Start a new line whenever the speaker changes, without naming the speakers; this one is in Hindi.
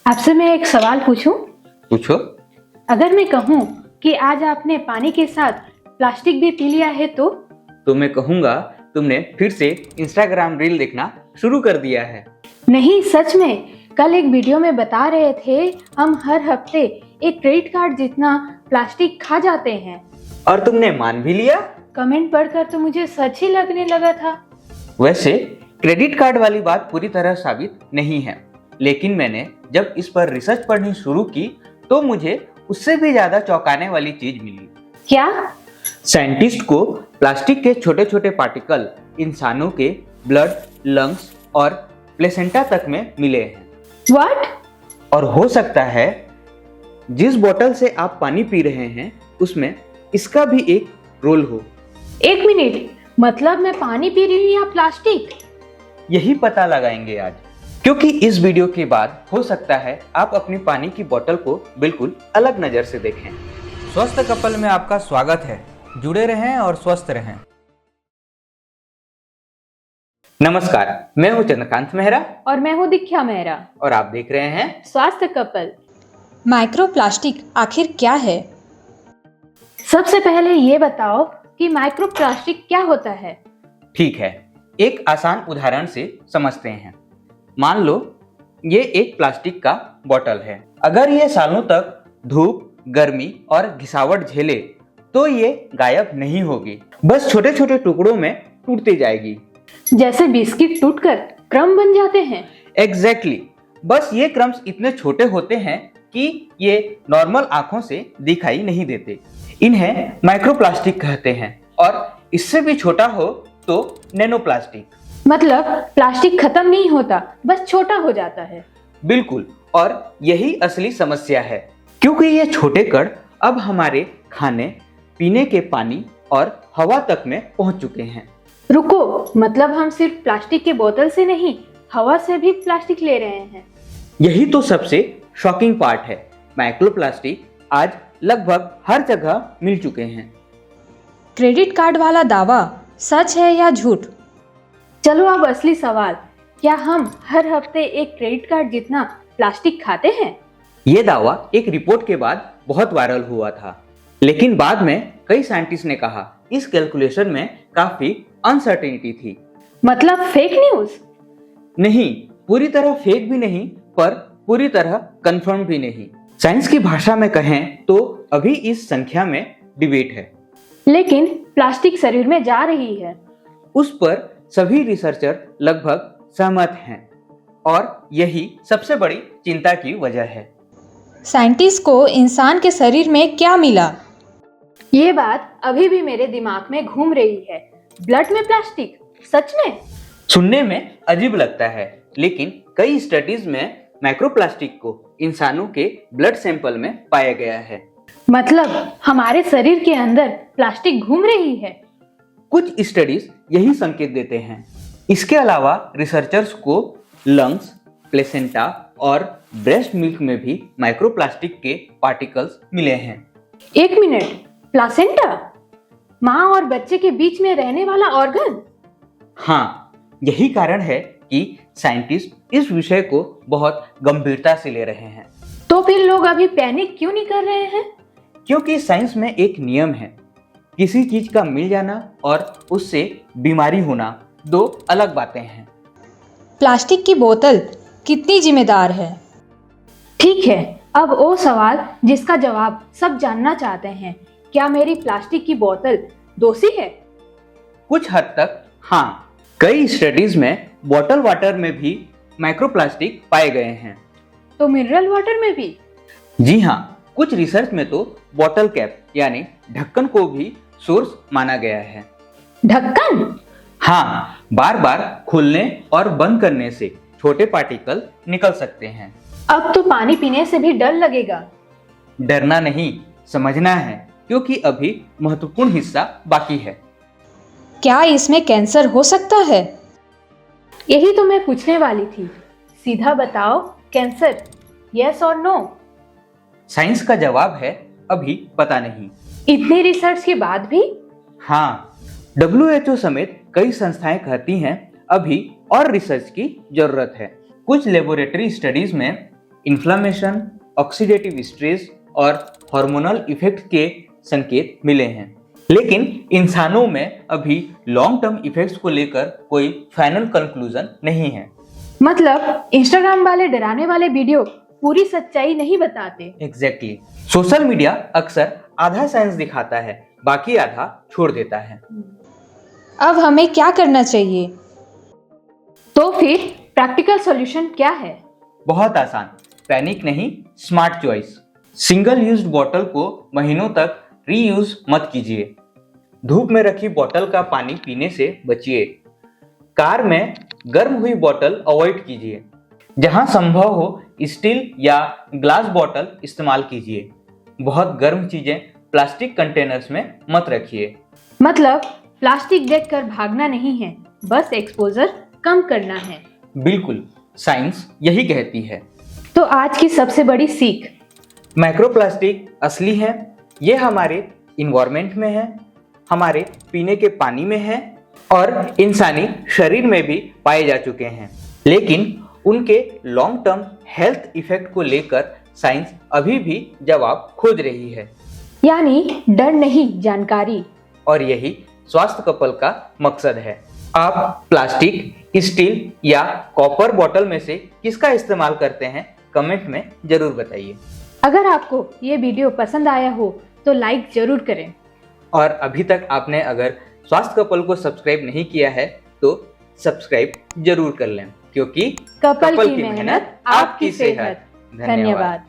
आपसे मैं एक सवाल पूछूं?
पूछो।
अगर मैं कहूं कि आज आपने पानी के साथ प्लास्टिक भी पी लिया है
तो मैं कहूँगा तुमने फिर से इंस्टाग्राम रील देखना शुरू कर दिया है।
नहीं, सच में। कल एक वीडियो में बता रहे थे हम हर हफ्ते एक क्रेडिट कार्ड जितना प्लास्टिक खा जाते हैं।
और तुमने मान भी लिया।
कमेंट पढ़कर तो मुझे सच ही लगने लगा था।
वैसे क्रेडिट कार्ड वाली बात पूरी तरह साबित नहीं है, लेकिन मैंने जब इस पर रिसर्च पढ़नी शुरू की तो मुझे उससे भी ज्यादा चौंकाने वाली चीज मिली।
क्या?
साइंटिस्ट को प्लास्टिक के छोटे छोटे पार्टिकल इंसानों के ब्लड, लंग्स और प्लेसेंटा तक में मिले हैं।
व्हाट?
और हो सकता है जिस बोतल से आप पानी पी रहे हैं उसमें इसका भी एक रोल हो।
एक मिनट, मतलब मैं पानी पी रही हूँ या प्लास्टिक?
यही पता लगाएंगे आज, क्योंकि इस वीडियो के बाद हो सकता है आप अपनी पानी की बोतल को बिल्कुल अलग नजर से देखें। स्वस्थ कपल में आपका स्वागत है। जुड़े रहें और स्वस्थ रहें। नमस्कार, मैं हूं चंद्रकांत मेहरा
और मैं हूँ दीक्षा मेहरा
और आप देख रहे हैं
स्वास्थ्य कपल।
माइक्रोप्लास्टिक आखिर क्या है?
सबसे पहले ये बताओ कि माइक्रोप्लास्टिक क्या होता है।
ठीक है, एक आसान उदाहरण से समझते हैं। मान लो ये एक प्लास्टिक का बोतल है। अगर ये सालों तक धूप, गर्मी और घिसावट झेले तो ये गायब नहीं होगी, बस छोटे छोटे टुकड़ों में टूटती जाएगी।
जैसे बिस्किट टूटकर क्रम बन जाते हैं।
एग्जैक्टली, बस ये क्रम्स इतने छोटे होते हैं कि ये नॉर्मल आंखों से दिखाई नहीं देते। इन्हें माइक्रोप्लास्टिक कहते हैं और इससे भी छोटा हो तो नैनो प्लास्टिक।
मतलब प्लास्टिक खत्म नहीं होता, बस छोटा हो जाता है।
बिल्कुल, और यही असली समस्या है, क्योंकि ये छोटे कण अब हमारे खाने, पीने के पानी और हवा तक में पहुंच चुके हैं।
रुको, मतलब हम सिर्फ प्लास्टिक के बोतल से नहीं, हवा से भी प्लास्टिक ले रहे हैं।
यही तो सबसे शॉकिंग पार्ट है। माइक्रोप्लास्टिक आज लगभग हर जगह मिल चुके हैं।
क्रेडिट कार्ड वाला दावा सच है या झूठ?
चलो अब असली सवाल, क्या हम हर हफ्ते एक क्रेडिट कार्ड जितना प्लास्टिक खाते हैं?
ये दावा एक रिपोर्ट के बाद बहुत वायरल हुआ था, लेकिन बाद में कई साइंटिस्ट ने कहा इस कैलकुलेशन में काफी अनसर्टेनिटी थी।
मतलब फेक न्यूज?
नहीं, पूरी तरह फेक भी नहीं, पर पूरी तरह कंफर्म भी नहीं। साइंस की भाषा में कहें तो अभी इस संख्या में डिबेट है।
लेकिन प्लास्टिक शरीर में जा रही है।
उस पर सभी रिसर्चर लगभग सहमत हैं और यही सबसे बड़ी चिंता की वजह है।
साइंटिस्ट को इंसान के शरीर में क्या मिला?
ये बात अभी भी मेरे दिमाग में घूम रही है। ब्लड में प्लास्टिक? सच में?
सुनने में अजीब लगता है, लेकिन कई स्टडीज में माइक्रोप्लास्टिक को इंसानों के ब्लड सैंपल में पाया गया है।
मतलब हमारे शरीर के अंदर प्लास्टिक घूम रही है।
कुछ स्टडीज यही संकेत देते हैं। इसके अलावा रिसर्चर्स को लंग्स, प्लेसेंटा और ब्रेस्ट मिल्क में भी माइक्रोप्लास्टिक के पार्टिकल्स मिले हैं।
एक मिनट, प्लासेंटा? माँ और बच्चे के बीच में रहने वाला ऑर्गन?
हाँ, यही कारण है कि साइंटिस्ट इस विषय को बहुत गंभीरता से ले रहे हैं।
तो फिर लोग अभी पैनिक क्यों नहीं कर रहे हैं?
क्योंकि साइंस में एक नियम है, किसी चीज का मिल जाना और उससे बीमारी होना दो अलग बातें हैं।
प्लास्टिक की बोतल कितनी जिम्मेदार है?
ठीक है, अब वो सवाल जिसका जवाब सब जानना चाहते हैं, क्या मेरी प्लास्टिक की बोतल दोषी है?
कुछ हद तक हाँ। कई स्टडीज में बॉटल वाटर में भी माइक्रोप्लास्टिक पाए गए हैं।
तो मिनरल वाटर में भी?
जी हाँ, कुछ रिसर्च में तो बॉटल कैप यानी ढक्कन को भी सोर्स माना गया है।
ढक्कन?
हाँ, बार बार खोलने और बंद करने से छोटे पार्टिकल निकल सकते हैं।
अब तो पानी पीने से भी डर लगेगा।
डरना नहीं, समझना है, क्योंकि अभी महत्वपूर्ण हिस्सा बाकी है।
क्या इसमें कैंसर हो सकता है?
यही तो मैं पूछने वाली थी। सीधा बताओ, कैंसर, यस और नो?
साइंस का जवाब है अभी पता नहीं।
इतनी रिसर्च के बाद भी?
हाँ, WHO समेत कई संस्थाएं कहती हैं अभी और रिसर्च की जरूरत है। कुछ लेबोरेटरी स्टडीज में इन्फ्लामेशन, ऑक्सीडेटिव स्ट्रेस और हार्मोनल इफेक्ट के संकेत मिले हैं। लेकिन इंसानों में अभी लॉन्ग टर्म इफेक्ट्स को लेकर कोई फाइनल कंक्लूजन नहीं है।
मतलब इंस्टाग्राम वाले डराने वाले वीडियो पूरी सच्चाई नहीं बताते।
एग्जैक्टली। सोशल मीडिया अक्सर आधा साइंस दिखाता है, बाकी आधा छोड़ देता है।
अब हमें क्या करना चाहिए?
तो फिर प्रैक्टिकल सॉल्यूशन क्या है?
बहुत आसान, पैनिक नहीं, smart choice. Single used bottle को महीनों तक रीयूज मत कीजिए। धूप में रखी बोतल का पानी पीने से बचिए। कार में गर्म हुई बोतल अवॉइड कीजिए। जहां संभव हो स्टील या ग्लास बोतल इस्तेमाल कीजिए। बहुत गर्म चीजें प्लास्टिक कंटेनर्स में मत रखिए।
मतलब प्लास्टिक देखकर भागना नहीं है, बस एक्सपोजर कम करना है।
बिल्कुल, साइंस यही कहती है।
तो आज की सबसे बड़ी सीख,
माइक्रोप्लास्टिक असली है। ये हमारे इन्वायरमेंट में है, हमारे पीने के पानी में है और इंसानी शरीर में भी पाए जा चुके हैं। लेकिन उनके लॉन्ग टर्म हेल्थ इफेक्ट को लेकर साइंस अभी भी जवाब खोज रही है।
यानी डर नहीं, जानकारी।
और यही स्वास्थ्य कपल का मकसद है। आप प्लास्टिक, स्टील या कॉपर बोतल में से किसका इस्तेमाल करते हैं, कमेंट में जरूर बताइए।
अगर आपको ये वीडियो पसंद आया हो तो लाइक जरूर करें।
और अभी तक आपने अगर स्वास्थ्य कपल को सब्सक्राइब नहीं किया है तो सब्सक्राइब जरूर कर लें, क्योंकि
कपल की मेहनत, आपकी सेहत। धन्यवाद।